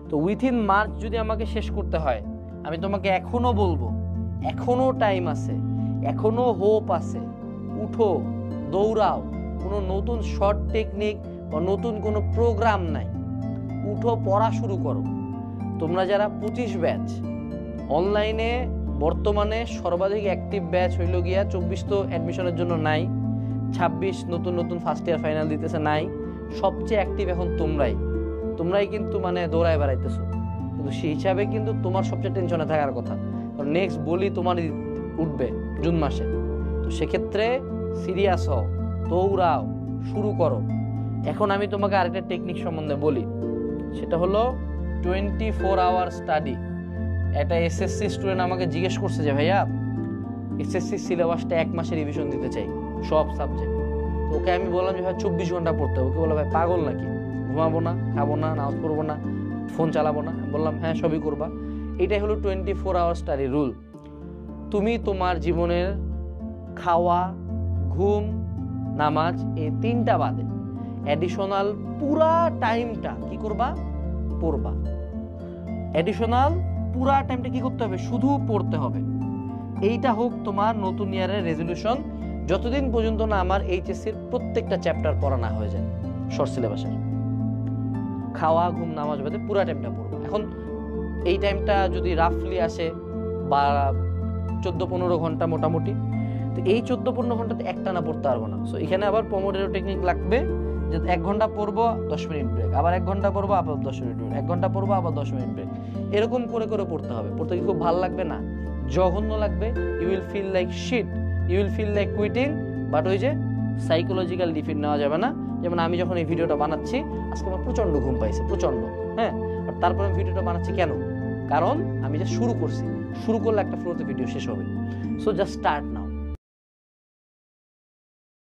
তো within March যদি আমাকে শেষ করতে হয়, আমি তোমাকে এখনো বলবো, এখনো টাইম আছে, এখনো হোপ আছে। উঠো, দৌড়াও। কোনো নতুন শর্ট টেকনিক বা নতুন কোনো প্রোগ্রাম নাই। উঠো, পড়া শুরু করো। তোমরা যারা 25 ব্যাচ অনলাইনে বর্তমানে সর্বাধিক অ্যাক্টিভ ব্যাচ হইল গিয়া 24 তো অ্যাডমিশনের জন্য নাই, 26 নতুন নতুন ফার্স্ট ইয়ার ফাইনাল দিতেছে নাই, সবচেয়ে অ্যাক্টিভ এখন তোমরাই কিন্তু মানে দৌড়ায় বেড়াইতেছো। কিন্তু সেই হিসাবে কিন্তু তোমার সবচেয়ে টেনশনে থাকার কথা, কারণ নেক্সট বলি তোমারই উঠবে জুন মাসে। তো সেক্ষেত্রে সিরিয়াস হও, দৌড়াও, শুরু করো। এখন আমি তোমাকে আরেকটা টেকনিক সম্বন্ধে বলি, সেটা হলো 24 আওয়ার স্টাডি। একটা এসএসসি স্টুডেন্ট আমাকে জিজ্ঞেস করছে যে ভাইয়া এসএসসি সিলেবাসটা 1 মাসে রিভিশন দিতে চাই সব সাবজেক্ট। তো ওকে আমি বললাম যে ভাই 24 ঘন্টা পড়তে হবে। ওকে বললো ভাই পাগল নাকি, ঘুমাবো না, খাবো না, নামাজ পড়বো না, ফোন চালাবো না? বললাম হ্যাঁ সবই করবা। এটাই হলো 24 আওয়ার স্টাডি রুল। তুমি তোমার জীবনের খাওয়া, ঘুম, নামাজ এই 3টা বাদে অ্যাডিশনাল পুরা টাইমটা কি করবা? পড়বা। অ্যাডিশনাল পুরা টাইমটা কি করতে হবে? শুধু পড়তে হবে। এইটা হোক তোমার নতুন ইয়ারের রেজলিউশন, যতদিন পর্যন্ত না আমার এইচএসসির প্রত্যেকটা চ্যাপ্টার পড়া না হয়ে যায় শর্ট সিলেবাসের। খাওয়া, ঘুম, নামাজ বাদে পুরা টাইমটা পড়বো। এখন এই টাইমটা যদি রাফলি আসে বা 14-15 ঘন্টা মোটামুটি, তো এই 14-15 ঘন্টাতে একটানা পড়তে পারবো না। সো এখানে আবার পোমোডোরো টেকনিক লাগবে, যে 1 ঘন্টা পড়বো 10 মিনিট ব্রেক, আবার 1 ঘন্টা পড়বো আবার 10 মিনিট ব্রেক, 1 ঘন্টা পড়বো আবার 10 মিনিট ব্রেক, এরকম করে করে পড়তে হবে। পড়তে কি খুব ভালো লাগবে? না, জঘন্য লাগবে। You will feel like shit, you will feel like quitting. But ওই যে সাইকোলজিক্যাল ডিফিট নেওয়া যাবে না। যেমন আমি যখন এই ভিডিওটা বানাচ্ছি, আজকে আমার প্রচন্ড ঘুম পাইছে, প্রচন্ড, হ্যাঁ। আর তারপর আমি ভিডিওটা বানাচ্ছি কেন? কারণ আমি যে শুরু করছি, শুরু করলে একটা ফ্লোতে ভিডিও শেষ হবে। So just start now.